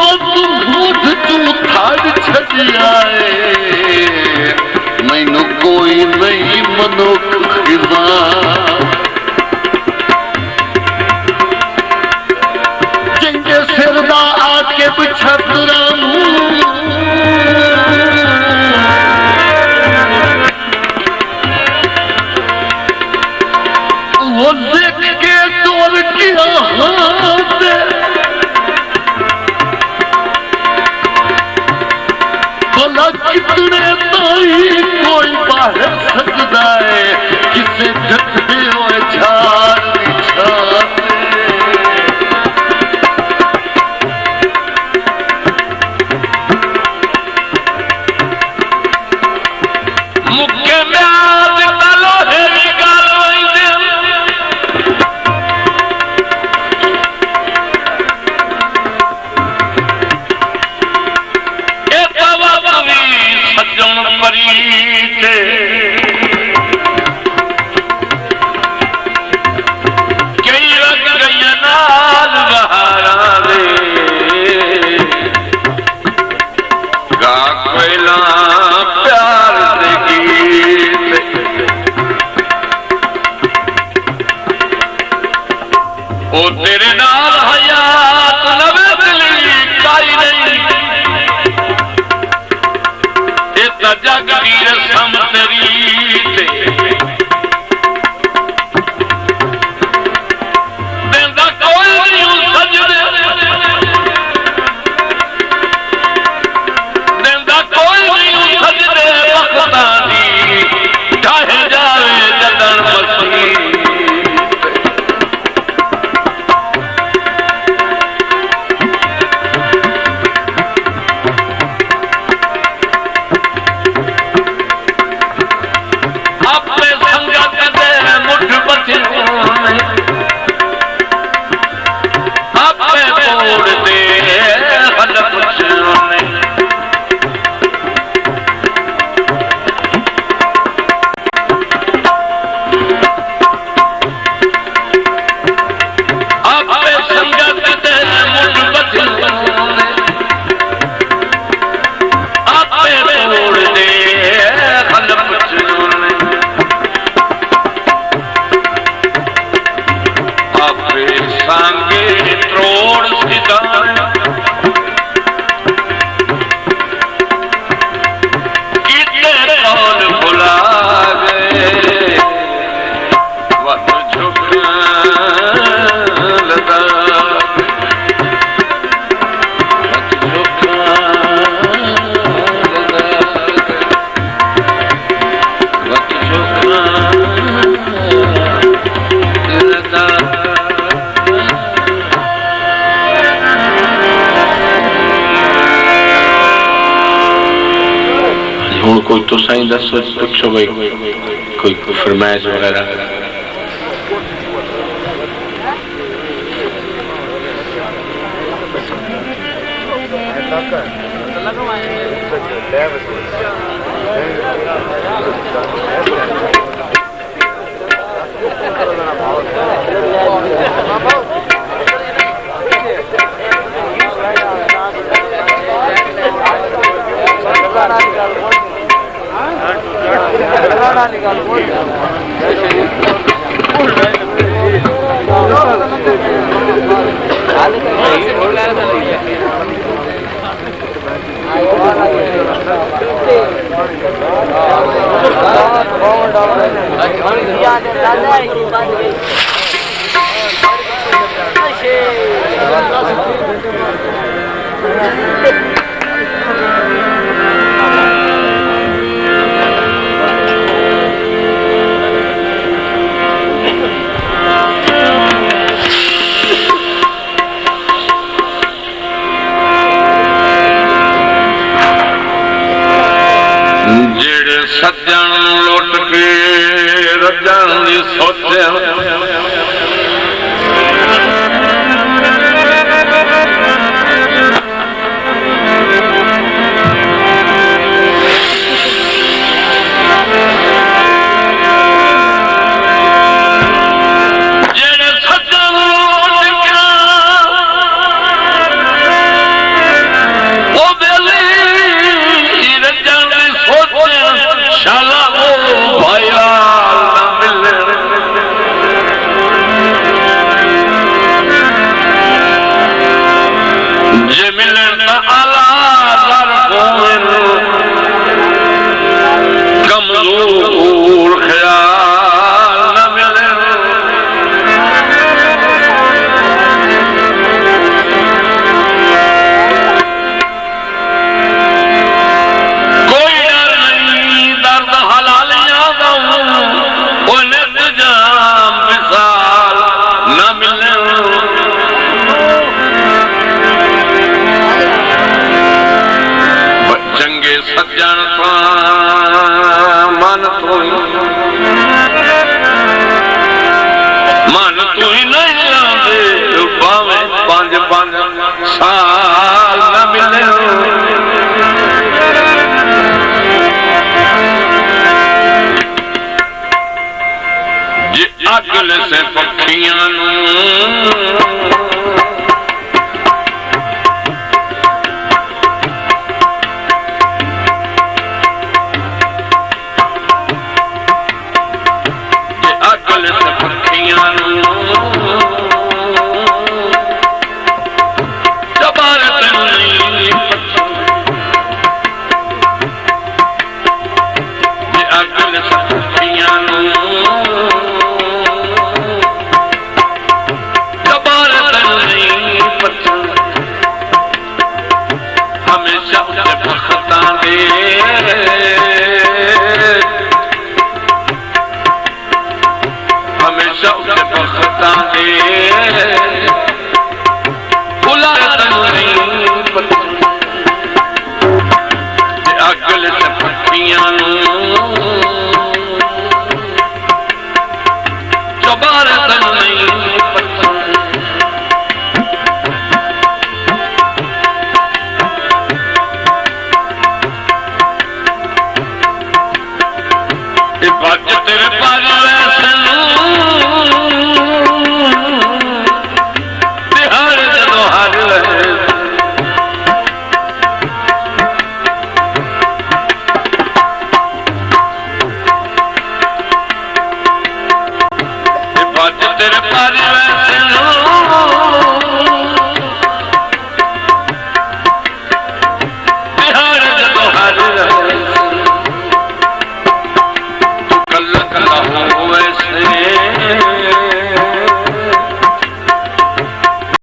तू थाड़ छड़ी आए मैनू कोई नहीं मनुख खिदा जिंगे सिर दा आके बिछतरा वो देख के तोड़ किया हाथ भला कितने ताई कोई बाहर सकता है किसे ढके हुए झाड़ बिछाते मुख्य में आज कालो है कई रंग गई नाल बहारा दे गा कोयला प्यार दे गीत ओ तेरे नाल हयात नवे दिली काई नहीं जग की रसम तेरी देंदा कोई नहीं सजदे देंदा कोई नहीं सजदे वक्ता दी चाहे जावे जदन मसीह कोई तो सही दसो पूछो भाई कोई फरमाइश वगैरह सज्जन लुट के रजन दी सोचे जे अकल से पक्षियां